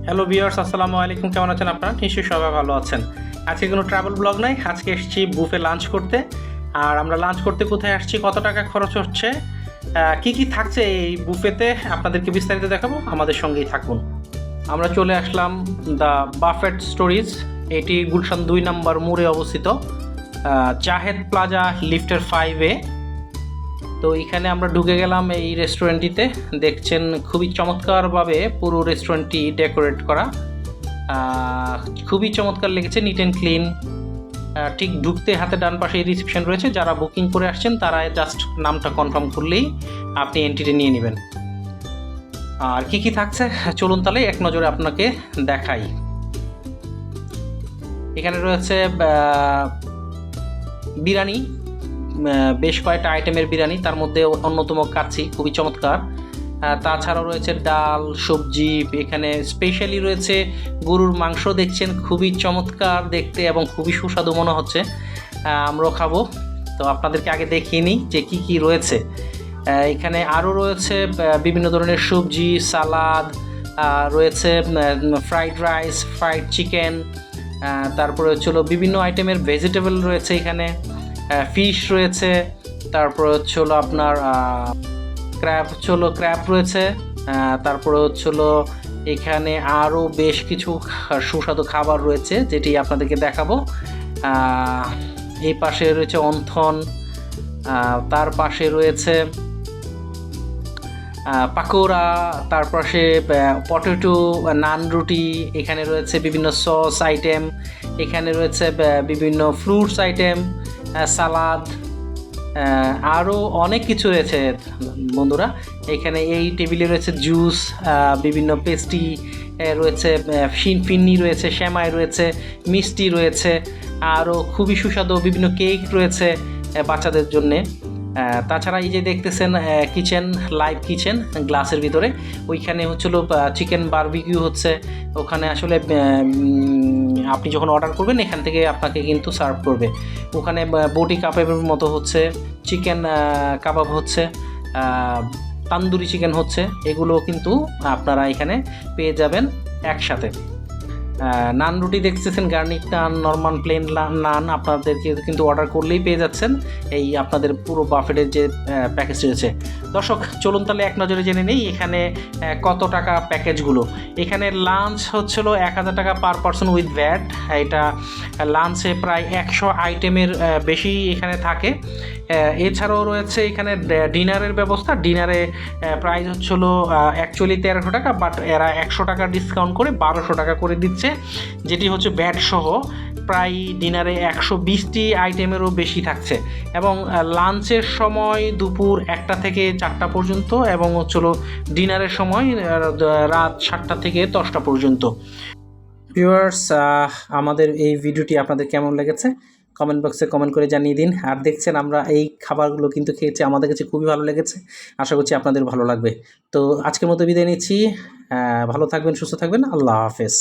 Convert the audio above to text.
Hello viewers, আসসালামু আলাইকুম। কেমন আছেন আপনারা? নিশ্চয়ই সবাই ভালো আছেন। আজকে কোনো ট্রাভেল ব্লগ নাই, আজকে এসেছি বুফে লাঞ্চ করতে। আর আমরা লাঞ্চ করতে কোথায় আসছি, কত টাকা খরচ হচ্ছে, কি কি থাকছে এই বুফেতে আপনাদেরকে বিস্তারিত দেখাবো। আমাদের সঙ্গেই থাকুন। আমরা চলে আসলাম দ্য বাফেট স্টোরিজ। এটি গুলশান 2 নম্বর মোড়ে অবস্থিত, জাহেদ প্লাজা লিফটের 5A। তো এখানে আমরা ঢুকে গেলাম এই রেস্টুরেন্টটিতে। দেখছেন খুবই চমৎকারভাবে পুরো রেস্টুরেন্টটি ডেকোরেট করা, খুবই চমৎকার লেগেছে, নিট অ্যান্ড ক্লিন। ঠিক ঢুকতে হাতে ডান পাশে রিসেপশন রয়েছে। যারা বুকিং করে আসছেন তারা জাস্ট নামটা কনফার্ম করলেই আপনি এন্ট্রিটা নিয়ে নেবেন। আর কি কি থাকছে চলুন তাহলে এক নজরে আপনাকে দেখাই। এখানে রয়েছে বিরিয়ানি, বেশ কয়েকটা আইটেমের বিরিয়ানি, তার মধ্যে অন্যতম কাচ্চি, খুবই চমৎকার। তাছাড়াও রয়েছে ডাল, সবজি। এখানে স্পেশালি রয়েছে গরুর মাংস, দেখছেন খুবই চমৎকার দেখতে এবং খুবই সুস্বাদু মনে হচ্ছে। আমরাও খাবো, তো আপনাদেরকে আগে দেখিয়ে নিই যে কি কি রয়েছে। এখানে আরও রয়েছে বিভিন্ন ধরনের সবজি, সালাদ, রয়েছে ফ্রাইড রাইস, ফ্রাইড চিকেন, তারপরে হচ্ছিল বিভিন্ন আইটেমের ভেজিটেবল রয়েছে এখানে, ফিশ রয়েছে, তারপরে হচ্ছিল আপনার ক্র্যাব রয়েছে, তারপরে হচ্ছিল এখানে আরও বেশ কিছু সুস্বাদু খাবার রয়েছে যেটি আপনাদেরকে দেখাবো। এই পাশে রয়েছে অন্থন, তার পাশে রয়েছে পাকোড়া, তার পাশে পটেটো, নান রুটি, এখানে রয়েছে বিভিন্ন সস আইটেম, এখানে রয়েছে বিভিন্ন ফ্রুটস আইটেম, সালাদ, আরও অনেক কিছু রয়েছে বন্ধুরা। এখানে এই টেবিলে রয়েছে জুস, বিভিন্ন পেস্ট্রি রয়েছে, ফিন্নি রয়েছে, শ্যামাই রয়েছে, মিষ্টি রয়েছে, আরও খুবই সুস্বাদু বিভিন্ন কেক রয়েছে বাচ্চাদের জন্যে। তাছাড়া এই যে দেখতেছেন কিচেন, লাইভ কিচেন গ্লাসের ভিতরে, ওইখানে হচ্ছিল চিকেন বারবিকিউ হচ্ছে। ওখানে আসলে আপনি যখন অর্ডার করবেন এখান থেকে আপনাকে কিন্তু সার্ভ করবে। ওখানে বটি কাবাবের মতো হচ্ছে, চিকেন কাবাব হচ্ছে, তান্দুরি চিকেন হচ্ছে, এগুলো কিন্তু আপনারা এখানে পেয়ে যাবেন একসাথে। নান রুটি দেখতেছেন, গার্নিক নান, নর্মাল প্লেন নান আপনাদেরকে কিন্তু অর্ডার করলেই পেয়ে যাচ্ছেন এই আপনাদের পুরো বাফেটের যে প্যাকেজ রয়েছে। দর্শক চলুন তাহলে এক নজরে জেনে নেই এখানে কত টাকা প্যাকেজগুলো। এখানে লাঞ্চ হচ্ছিল 1000 টাকা পার পারসন উইথ ভ্যাট। এটা লাঞ্চে প্রায় 100 আইটেমের বেশি এখানে থাকে। এছাড়াও রয়েছে এখানে ডিনারের ব্যবস্থা। ডিনারে প্রাইস হচ্ছিল অ্যাকচুয়ালি 1300 টাকা, বাট এরা 100 টাকা ডিসকাউন্ট করে 1200 টাকা করে দিচ্ছে, যেটি হচ্ছে ভ্যাট সহ। প্রায় ডিনারে 120টি আইটেমেরও বেশি থাকছে। এবং লাঞ্চের সময় দুপুর 1টা থেকে 4টা পর্যন্ত, এবং হচ্ছিল ডিনারের সময় রাত 7টা থেকে 10টা পর্যন্ত। ভিউয়ার্স, আমাদের এই ভিডিওটি আপনাদের কেমন লেগেছে কমেন্ট বক্সে কমেন্ট করে জানিয়ে দিন। আর দেখছেন আমরা এই খাবারগুলো কিন্তু খেয়েছি, আমাদের কাছে খুবই ভালো লেগেছে, আশা করছি আপনাদের ভালো লাগবে। তো আজকের মতো বিদায় নিচ্ছি। ভালো থাকবেন, সুস্থ থাকবেন, আল্লাহ হাফেজ।